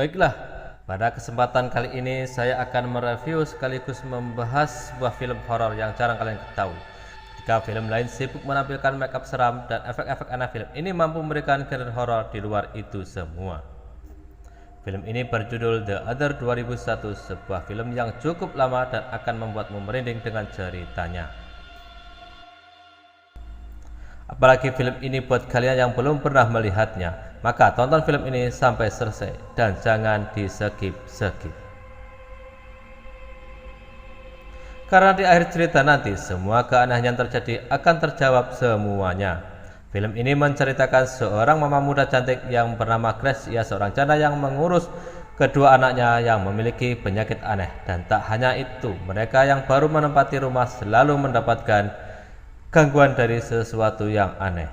Baiklah, pada kesempatan kali ini saya akan mereview sekaligus membahas sebuah film horor yang jarang kalian ketahui. Ketika film lain sibuk menampilkan make-up seram dan efek-efek aneh, film ini mampu memberikan genre horor di luar itu semua. Film ini berjudul The Other 2001, sebuah film yang cukup lama dan akan membuatmu merinding dengan ceritanya. Apalagi film ini buat kalian yang belum pernah melihatnya, maka tonton film ini sampai selesai dan jangan di-skip. Karena di akhir cerita nanti semua keanehan yang terjadi akan terjawab semuanya. Film ini menceritakan seorang mama muda cantik yang bernama Grace. Ia seorang janda yang mengurus kedua anaknya yang memiliki penyakit aneh. Dan tak hanya itu, mereka yang baru menempati rumah selalu mendapatkan gangguan dari sesuatu yang aneh.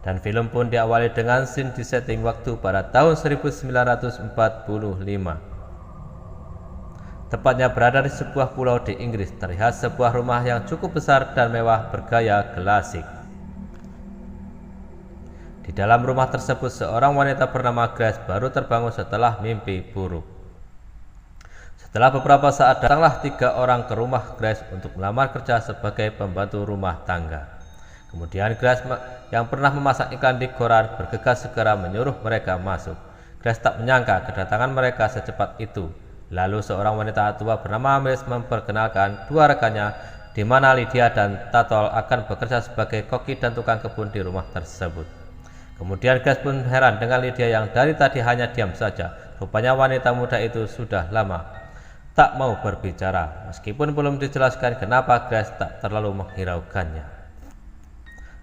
Dan film pun diawali dengan scene di setting waktu pada tahun 1945. Tepatnya berada di sebuah pulau di Inggris. Terlihat sebuah rumah yang cukup besar dan mewah bergaya klasik. Di dalam rumah tersebut, seorang wanita bernama Grace baru terbangun setelah mimpi buruk. Setelah beberapa saat, datanglah 3 orang ke rumah Grace untuk melamar kerja sebagai pembantu rumah tangga. Kemudian Grace yang pernah memasang iklan di koran bergegas segera menyuruh mereka masuk. Grace tak menyangka kedatangan mereka secepat itu. Lalu seorang wanita tua bernama Miss memperkenalkan 2 rekannya, di mana Lydia dan Tatol akan bekerja sebagai koki dan tukang kebun di rumah tersebut. Kemudian Grace pun heran dengan Lydia yang dari tadi hanya diam saja. Rupanya wanita muda itu sudah lama tak mau berbicara, meskipun belum dijelaskan kenapa Grace tak terlalu menghiraukannya.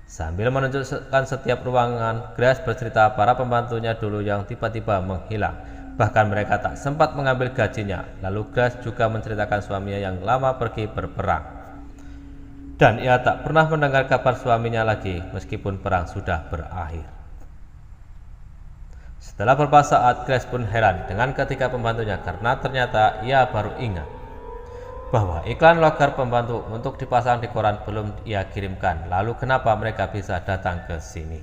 Sambil menunjukkan setiap ruangan, Grace bercerita para pembantunya dulu yang tiba-tiba menghilang. Bahkan mereka tak sempat mengambil gajinya. Lalu Grace juga menceritakan suaminya yang lama pergi berperang. Dan ia tak pernah mendengar kabar suaminya lagi meskipun perang sudah berakhir. Setelah beberapa saat, Grace pun heran dengan ketiga pembantunya karena ternyata ia baru ingat bahwa iklan loker pembantu untuk dipasang di koran belum ia kirimkan. Lalu kenapa mereka bisa datang ke sini?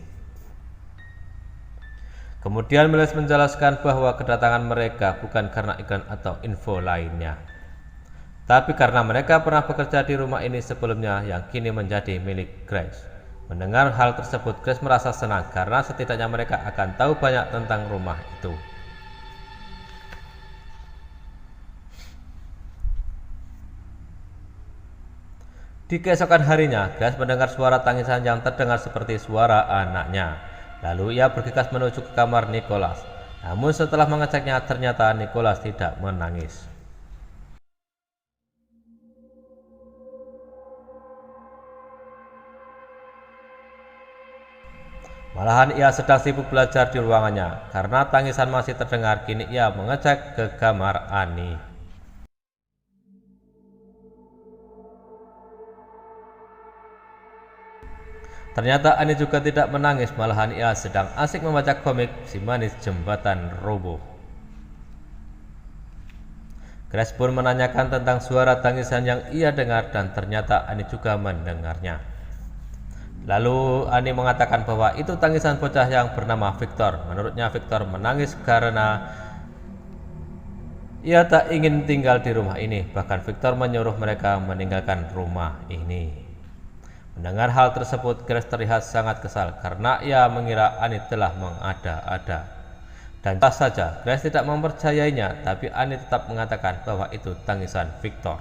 Kemudian Miles menjelaskan bahwa kedatangan mereka bukan karena iklan atau info lainnya, tapi karena mereka pernah bekerja di rumah ini sebelumnya yang kini menjadi milik Grace. Mendengar hal tersebut, Grace merasa senang karena setidaknya mereka akan tahu banyak tentang rumah itu. Di keesokan harinya, Grace mendengar suara tangisan yang terdengar seperti suara anaknya. Lalu ia bergegas menuju ke kamar Nicholas. Namun setelah mengeceknya, ternyata Nicholas tidak menangis. Malahan ia sedang sibuk belajar di ruangannya. Karena tangisan masih terdengar, kini ia mengecek ke kamar Annie. Ternyata Annie juga tidak menangis, malahan ia sedang asik membaca komik Si Manis Jembatan Roboh. Grace pun menanyakan tentang suara tangisan yang ia dengar dan ternyata Annie juga mendengarnya. Lalu Annie mengatakan bahwa itu tangisan bocah yang bernama Victor. Menurutnya Victor menangis karena ia tak ingin tinggal di rumah ini. Bahkan Victor menyuruh mereka meninggalkan rumah ini. Mendengar hal tersebut, Grace terlihat sangat kesal karena ia mengira Annie telah mengada-ada. Dan tak saja Grace tidak mempercayainya, tapi Annie tetap mengatakan bahwa itu tangisan Victor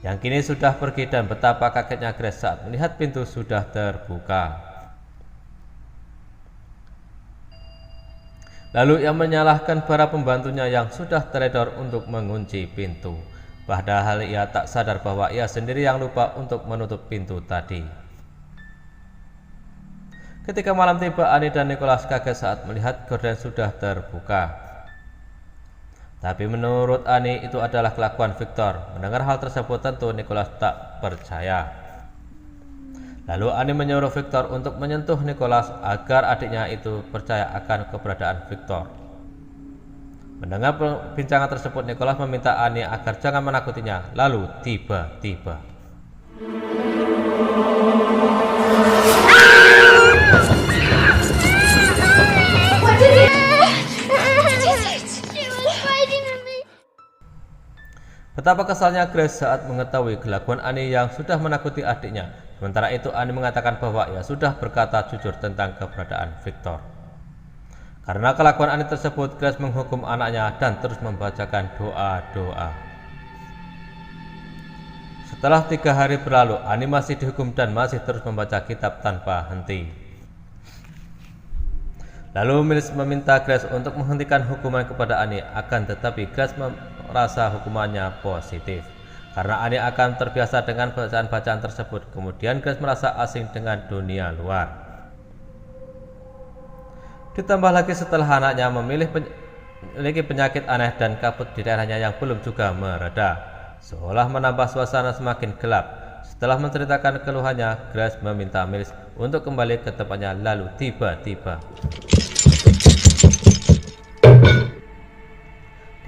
yang kini sudah pergi, dan betapa kagetnya Grace saat melihat pintu sudah terbuka. Lalu ia menyalahkan para pembantunya yang sudah teledor untuk mengunci pintu. Padahal ia tak sadar bahwa ia sendiri yang lupa untuk menutup pintu tadi. Ketika malam tiba, Annie dan Nicholas kaget saat melihat gorden sudah terbuka. Tapi menurut Annie itu adalah kelakuan Victor. Mendengar hal tersebut tentu Nicholas tak percaya. Lalu Annie menyuruh Victor untuk menyentuh Nicholas agar adiknya itu percaya akan keberadaan Victor. Mendengar perbincangan tersebut, Nicholas meminta Annie agar jangan menakutinya. Lalu tiba-tiba Betapa kesalnya Grace saat mengetahui kelakuan Annie yang sudah menakuti adiknya. Sementara itu Annie mengatakan bahwa ia sudah berkata jujur tentang keberadaan Victor. Karena kelakuan Annie tersebut, Grace menghukum anaknya dan terus membacakan doa-doa. Setelah 3 hari berlalu, Annie masih dihukum dan masih terus membaca kitab tanpa henti. Lalu Mills meminta Grace untuk menghentikan hukuman kepada Annie, akan tetapi Grace merasa hukumannya positif. Karena Annie akan terbiasa dengan bacaan-bacaan tersebut, kemudian Grace merasa asing dengan dunia luar. Ditambah lagi setelah anaknya memiliki penyakit aneh dan kabut di daerahnya yang belum juga mereda, seolah menambah suasana semakin gelap. Setelah menceritakan keluhannya, Grace meminta Mills untuk kembali ke tempatnya. Lalu tiba-tiba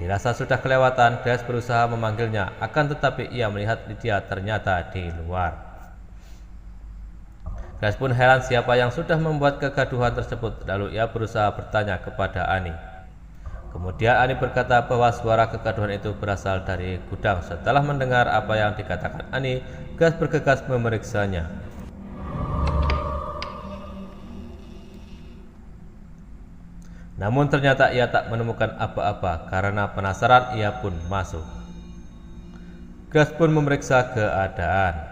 dirasa sudah kelewatan, Grace berusaha memanggilnya, akan tetapi ia melihat Lydia ternyata di luar. Grace pun heran siapa yang sudah membuat kegaduhan tersebut. Lalu ia berusaha bertanya kepada Annie. Kemudian Annie berkata bahwa suara kegaduhan itu berasal dari gudang. Setelah mendengar apa yang dikatakan Annie, Grace bergegas memeriksanya. Namun ternyata ia tak menemukan apa-apa. Karena penasaran, ia pun masuk. Grace pun memeriksa keadaan.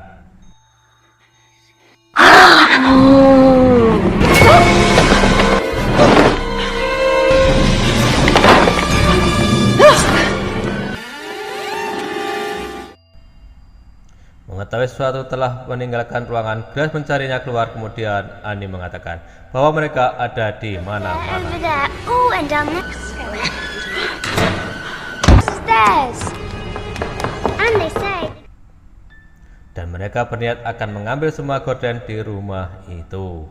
Mengetahui sesuatu telah meninggalkan ruangan, Grace mencarinya keluar. Kemudian Annie mengatakan bahwa mereka ada di mana-mana. Dan mereka berniat akan mengambil semua gorden di rumah itu.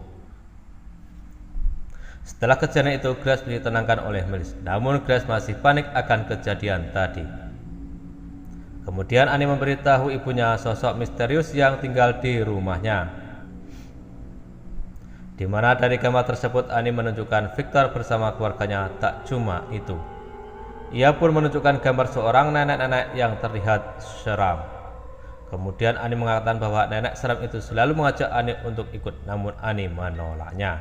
Setelah kejadian itu, Grace ditenangkan oleh Mills. Namun Grace masih panik akan kejadian tadi. Kemudian Annie memberitahu ibunya sosok misterius yang tinggal di rumahnya, di mana dari gambar tersebut Annie menunjukkan Victor bersama keluarganya. Tak cuma itu, ia pun menunjukkan gambar seorang nenek-nenek yang terlihat seram. Kemudian Annie mengatakan bahwa nenek seram itu selalu mengajak Annie untuk ikut, namun Annie menolaknya.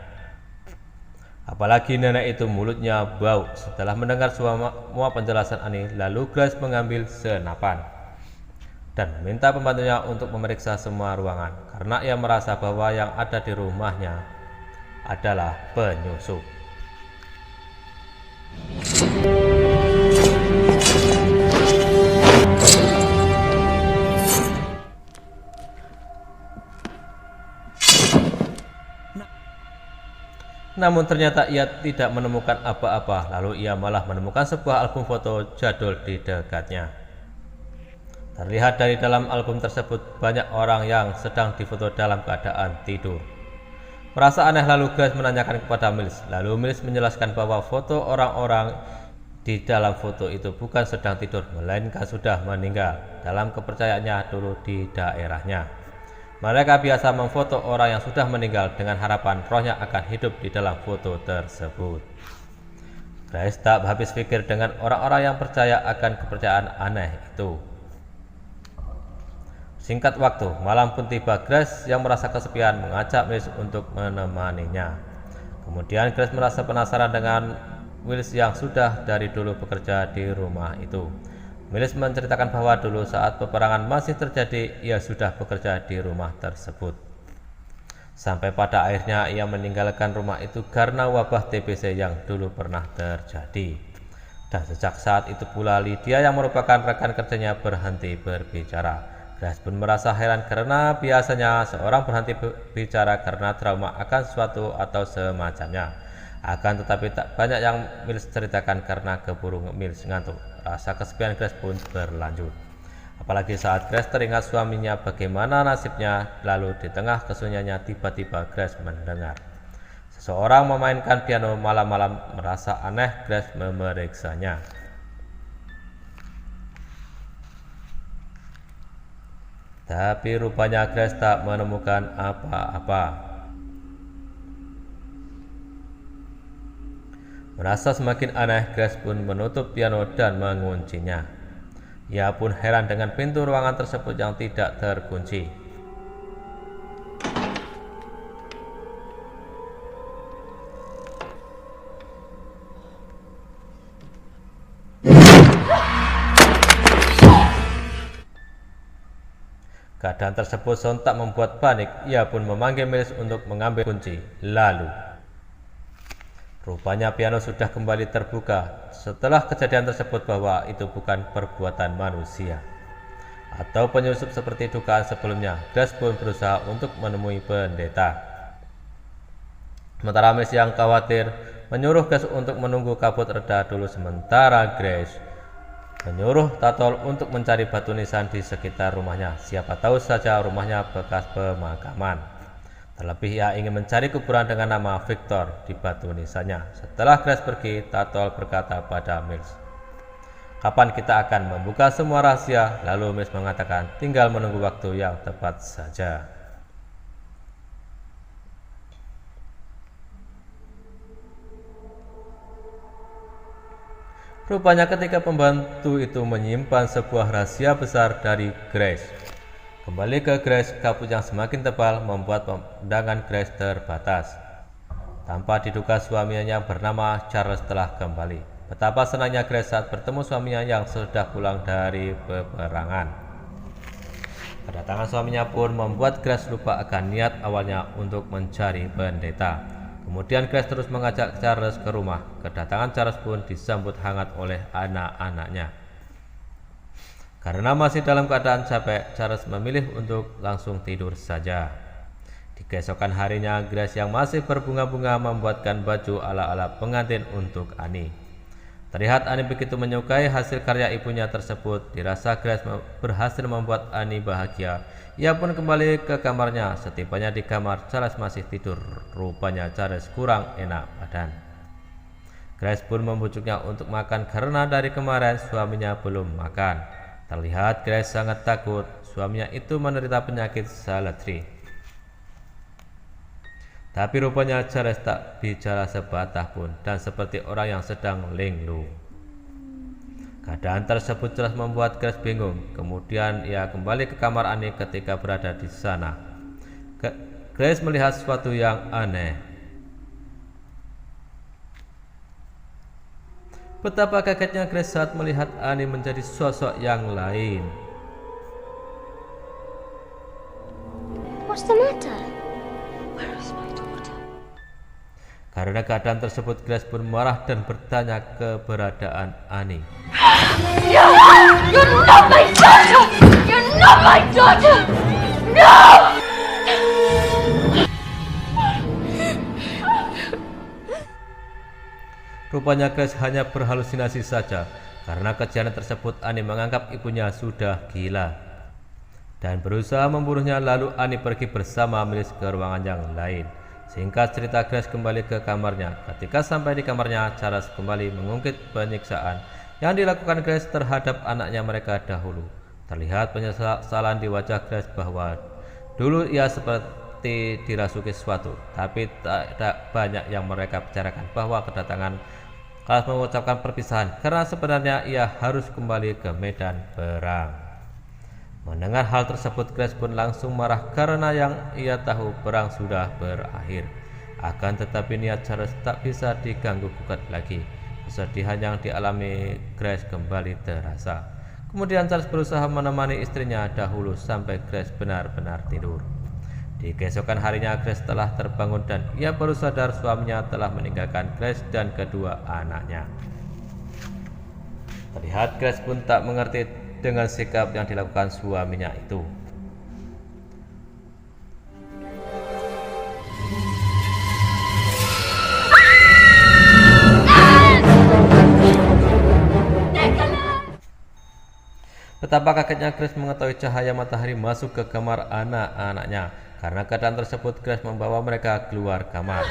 Apalagi nenek itu mulutnya bau. Setelah mendengar semua penjelasan Annie, lalu Grace mengambil senapan dan meminta pembantunya untuk memeriksa semua ruangan, karena ia merasa bahwa yang ada di rumahnya adalah penyusup. Namun ternyata ia tidak menemukan apa-apa. Lalu ia malah menemukan sebuah album foto jadul di dekatnya. Terlihat dari dalam album tersebut banyak orang yang sedang difoto dalam keadaan tidur. Merasa aneh, lalu Grace menanyakan kepada Mills. Lalu Mills menjelaskan bahwa foto orang-orang di dalam foto itu bukan sedang tidur, melainkan sudah meninggal. Dalam kepercayaannya dulu di daerahnya, mereka biasa memfoto orang yang sudah meninggal dengan harapan rohnya akan hidup di dalam foto tersebut. Grace tak habis pikir dengan orang-orang yang percaya akan kepercayaan aneh itu. Singkat waktu, malam pun tiba. Grace yang merasa kesepian mengajak Mills untuk menemaninya. Kemudian Grace merasa penasaran dengan Mills yang sudah dari dulu bekerja di rumah itu. Mills menceritakan bahwa dulu saat peperangan masih terjadi, ia sudah bekerja di rumah tersebut. Sampai pada akhirnya ia meninggalkan rumah itu karena wabah TBC yang dulu pernah terjadi. Dan sejak saat itu pula Lydia yang merupakan rekan kerjanya berhenti berbicara. Grace pun merasa heran karena biasanya seorang berhenti bicara karena trauma akan sesuatu atau semacamnya. Akan tetapi tak banyak yang Mills ceritakan karena keburu Mills ngantuk. Rasa kesepian Grace pun berlanjut. Apalagi saat Grace teringat suaminya bagaimana nasibnya. Lalu di tengah kesunyiannya tiba-tiba Grace mendengar seseorang memainkan piano malam-malam. Merasa aneh, Grace memeriksanya. Tapi rupanya Grace tak menemukan apa-apa. Merasa semakin aneh, Grace pun menutup piano dan menguncinya. Ia pun heran dengan pintu ruangan tersebut yang tidak terkunci. Keadaan tersebut sontak membuat panik. Ia pun memanggil Miles untuk mengambil kunci. Lalu, rupanya piano sudah kembali terbuka. Setelah kejadian tersebut bahwa itu bukan perbuatan manusia atau penyusup seperti dugaan sebelumnya, Grace pun berusaha untuk menemui pendeta. Sementara Miles yang khawatir menyuruh Grace untuk menunggu kabut reda dulu, sementara Grace menyuruh Tatol untuk mencari batu nisan di sekitar rumahnya. Siapa tahu saja rumahnya bekas pemakaman. Terlebih ia ingin mencari kuburan dengan nama Victor di batu nisannya. Setelah Grace pergi, Tatol berkata pada Miles, "Kapan kita akan membuka semua rahasia?" Lalu Miles mengatakan, "Tinggal menunggu waktu yang tepat saja." Rupanya ketika pembantu itu menyimpan sebuah rahasia besar dari Grace. Kembali ke Grace, kabut yang semakin tebal membuat pandangan Grace terbatas. Tanpa diduga suaminya yang bernama Charles telah kembali. Betapa senangnya Grace saat bertemu suaminya yang sudah pulang dari peperangan. Kedatangan suaminya pun membuat Grace lupa akan niat awalnya untuk mencari pendeta. Kemudian Grace terus mengajak Charles ke rumah. Kedatangan Charles pun disambut hangat oleh anak-anaknya. Karena masih dalam keadaan capek, Charles memilih untuk langsung tidur saja. Di keesokan harinya, Grace yang masih berbunga-bunga membuatkan baju ala-ala pengantin untuk Annie. Terlihat Annie begitu menyukai hasil karya ibunya tersebut. Dirasa Grace berhasil membuat Annie bahagia. Ia pun kembali ke kamarnya. Setibanya di kamar, Charles masih tidur. Rupanya Charles kurang enak badan. Grace pun membujuknya untuk makan karena dari kemarin suaminya belum makan. Terlihat Grace sangat takut. Suaminya itu menderita penyakit Salatri. Tapi rupanya Charles tak bicara sebatah pun dan seperti orang yang sedang linglung. Keadaan tersebut jelas membuat Grace bingung. Kemudian ia kembali ke kamar Annie. Ketika berada di sana, Grace melihat sesuatu yang aneh. Betapa kagetnya Grace saat melihat Annie menjadi sosok yang lain. What's the matter? Where is my daughter? Karena keadaan tersebut, Grace pun marah dan bertanya keberadaan Annie. No! You're not my daughter! You're not my daughter! No! Rupanya Grace hanya berhalusinasi saja. Karena kejadian tersebut, Annie menganggap ibunya sudah gila dan berusaha membunuhnya. Lalu Annie pergi bersama Miles ke ruangan yang lain. Singkat cerita, Grace kembali ke kamarnya. Ketika sampai di kamarnya, Charles kembali mengungkit penyiksaan yang dilakukan Grace terhadap anaknya mereka dahulu. Terlihat penyesalan di wajah Grace bahwa dulu ia seperti dirasuki sesuatu. Tapi tak banyak yang mereka bicarakan bahwa kedatangan Charles mengucapkan perpisahan karena sebenarnya ia harus kembali ke medan perang. Mendengar hal tersebut, Grace pun langsung marah karena yang ia tahu perang sudah berakhir. Akan tetapi niat Charles tak bisa diganggu gugat lagi. Kesedihan yang dialami Grace kembali terasa. Kemudian Charles berusaha menemani istrinya dahulu sampai Grace benar-benar tidur. Di keesokan harinya, Grace telah terbangun dan ia baru sadar suaminya telah meninggalkan Grace dan kedua anaknya. Terlihat Grace pun tak mengerti dengan sikap yang dilakukan suaminya itu. Betapa kagetnya Grace mengetahui cahaya matahari masuk ke kamar anak-anaknya. Karena keadaan tersebut, Grace membawa mereka keluar kamar.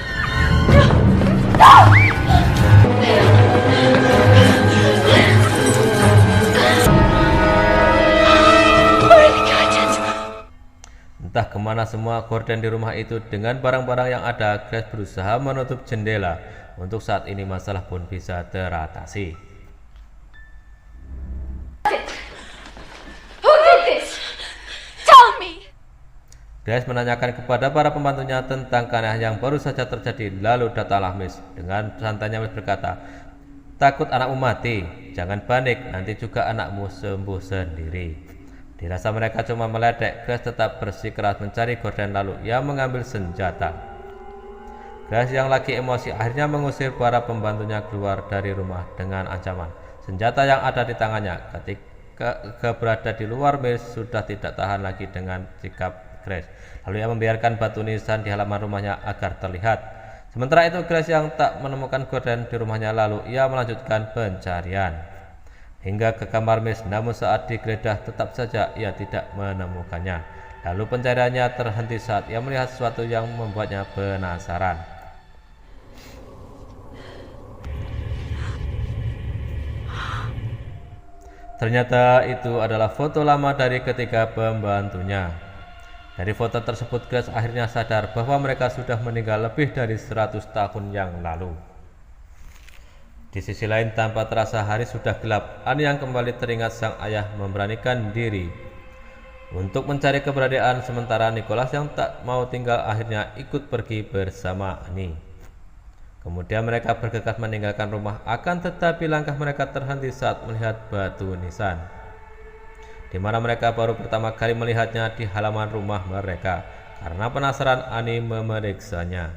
Entah kemana semua gorden di rumah itu dengan barang-barang yang ada. Grace berusaha menutup jendela. Untuk saat ini masalah pun bisa teratasi. Grace menanyakan kepada para pembantunya tentang keanehan yang baru saja terjadi. Lalu datanglah Miss. Dengan santainya Miss berkata, "Takut anakmu mati? Jangan panik, nanti juga anakmu sembuh sendiri." Dirasa mereka cuma meledek, Grace tetap bersikeras mencari gorden lalu ia mengambil senjata. Grace yang lagi emosi akhirnya mengusir para pembantunya keluar dari rumah dengan ancaman. Senjata yang ada di tangannya ketika berada di luar, Miss sudah tidak tahan lagi dengan sikap Grace. Lalu ia membiarkan batu nisan di halaman rumahnya agar terlihat. Sementara itu Grace yang tak menemukan gorden di rumahnya, lalu ia melanjutkan pencarian hingga ke kamar Miss. Namun saat digeledah tetap saja ia tidak menemukannya. Lalu pencariannya terhenti saat ia melihat sesuatu yang membuatnya penasaran. Ternyata itu adalah foto lama dari ketiga pembantunya. Dari foto tersebut Grace akhirnya sadar bahwa mereka sudah meninggal lebih dari 100 tahun yang lalu. Di sisi lain, tanpa terasa hari sudah gelap. Annie yang kembali teringat sang ayah memberanikan diri untuk mencari keberadaan, sementara Nicholas yang tak mau tinggal akhirnya ikut pergi bersama Annie. Kemudian mereka bergegas meninggalkan rumah, akan tetapi langkah mereka terhenti saat melihat batu nisan, di mana mereka baru pertama kali melihatnya di halaman rumah mereka. Karena penasaran, Annie memeriksanya.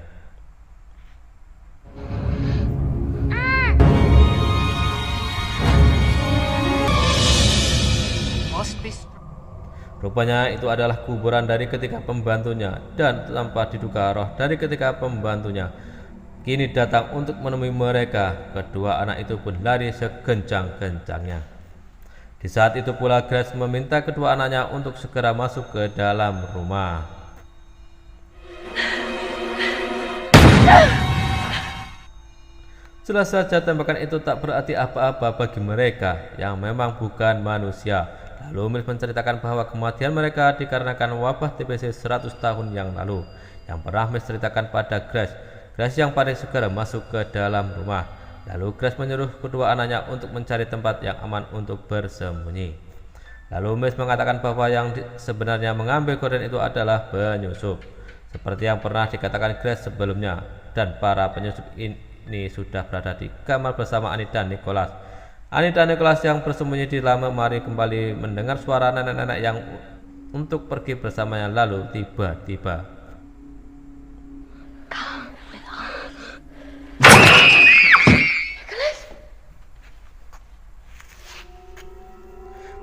Rupanya itu adalah kuburan dari ketiga pembantunya, dan tanpa diduga roh dari ketiga pembantunya kini datang untuk menemui mereka. Kedua anak itu pun lari sekencang-kencangnya. Di saat itu pula Grace meminta kedua anaknya untuk segera masuk ke dalam rumah. Jelas saja tembakan itu tak berarti apa-apa bagi mereka yang memang bukan manusia. Lalu Miss menceritakan bahwa kematian mereka dikarenakan wabah TBC 100 tahun yang lalu yang pernah Miss ceritakan pada Grace. Grace yang panik segera masuk ke dalam rumah. Lalu Grace menyuruh kedua anaknya untuk mencari tempat yang aman untuk bersembunyi. Lalu Miss mengatakan bahwa yang sebenarnya mengambil gorden itu adalah penyusup, seperti yang pernah dikatakan Grace sebelumnya. Dan para penyusup ini sudah berada di kamar bersama Annie dan Nicholas. Annie dan Nicholas yang bersembunyi di dalam lemari kembali mendengar suara nenek-nenek yang untuk pergi bersamanya. Lalu tiba-tiba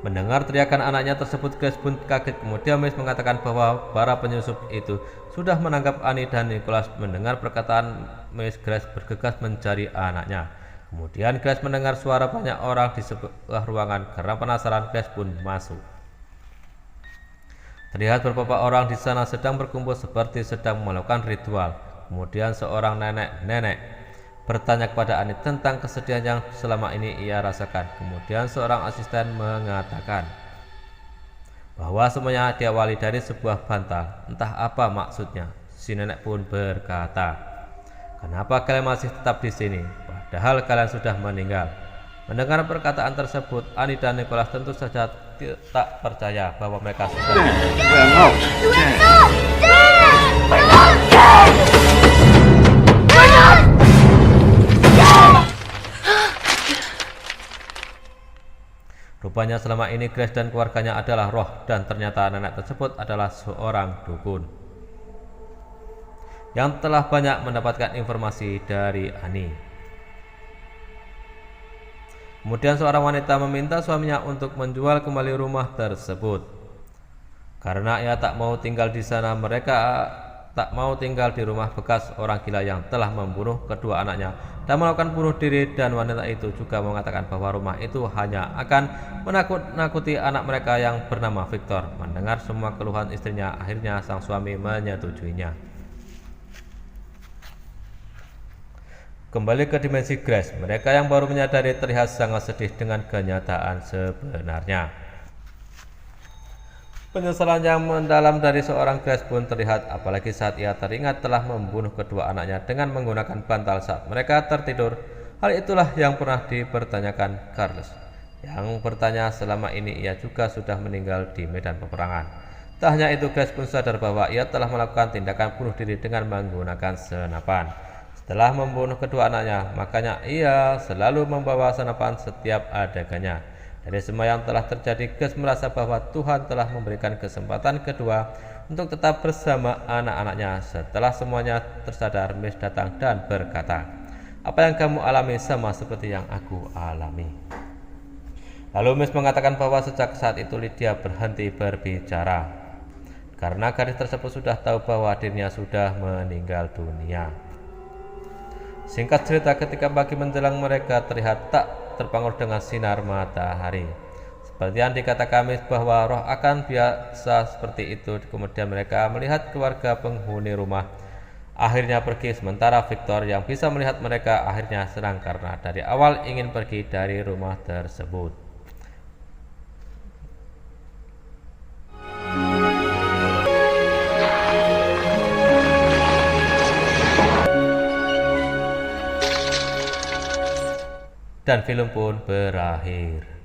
mendengar teriakan anaknya tersebut, Grace pun kaget. Kemudian Miss mengatakan bahwa para penyusup itu sudah menangkap Annie dan Nicholas. Mendengar perkataan Miss, Grace bergegas mencari anaknya. Kemudian Grace mendengar suara banyak orang di sebuah ruangan. Karena penasaran, Grace pun masuk. Terlihat beberapa orang di sana sedang berkumpul seperti sedang melakukan ritual. Kemudian seorang nenek-nenek bertanya kepada Annie tentang kesedihan yang selama ini ia rasakan. Kemudian seorang asisten mengatakan bahwa semuanya diawali dari sebuah bantal. Entah apa maksudnya. Si nenek pun berkata, "Kenapa kalian masih tetap di sini, padahal kalian sudah meninggal?" Mendengar perkataan tersebut, Annie dan Nicholas tentu saja tak percaya bahwa mereka sudah Rupanya selama ini Grace dan keluarganya adalah roh, dan ternyata nenek tersebut adalah seorang dukun yang telah banyak mendapatkan informasi dari Annie. Kemudian seorang wanita meminta suaminya untuk menjual kembali rumah tersebut karena ia tak mau tinggal di sana. Mereka tak mau tinggal di rumah bekas orang gila yang telah membunuh kedua anaknya dan melakukan bunuh diri. Dan wanita itu juga mengatakan bahwa rumah itu hanya akan menakut-nakuti anak mereka yang bernama Victor. Mendengar semua keluhan istrinya, akhirnya sang suami menyetujuinya. Kembali ke dimensi Grace, mereka yang baru menyadari terlihat sangat sedih dengan kenyataan sebenarnya. Penyesalan yang mendalam dari seorang Grace pun terlihat, apalagi saat ia teringat telah membunuh kedua anaknya dengan menggunakan bantal saat mereka tertidur. Hal itulah yang pernah dipertanyakan Carlos, yang bertanya selama ini ia juga sudah meninggal di medan peperangan. Tak hanya itu, Grace pun sadar bahwa ia telah melakukan tindakan bunuh diri dengan menggunakan senapan. Setelah membunuh kedua anaknya, makanya ia selalu membawa senapan setiap adegannya. Dari semua yang telah terjadi, Grace merasa bahwa Tuhan telah memberikan kesempatan kedua untuk tetap bersama anak-anaknya. Setelah semuanya tersadar, Miss datang dan berkata, "Apa yang kamu alami sama seperti yang aku alami." Lalu Miss mengatakan bahwa sejak saat itu Lydia berhenti berbicara karena gadis tersebut sudah tahu bahwa dirinya sudah meninggal dunia. Singkat cerita, ketika pagi menjelang, mereka terlihat tak terbangun dengan sinar matahari. Seperti yang dikatakan Miss bahwa roh akan biasa seperti itu. Kemudian mereka melihat keluarga penghuni rumah akhirnya pergi, sementara Victor yang bisa melihat mereka akhirnya senang karena dari awal ingin pergi dari rumah tersebut. Dan film pun berakhir.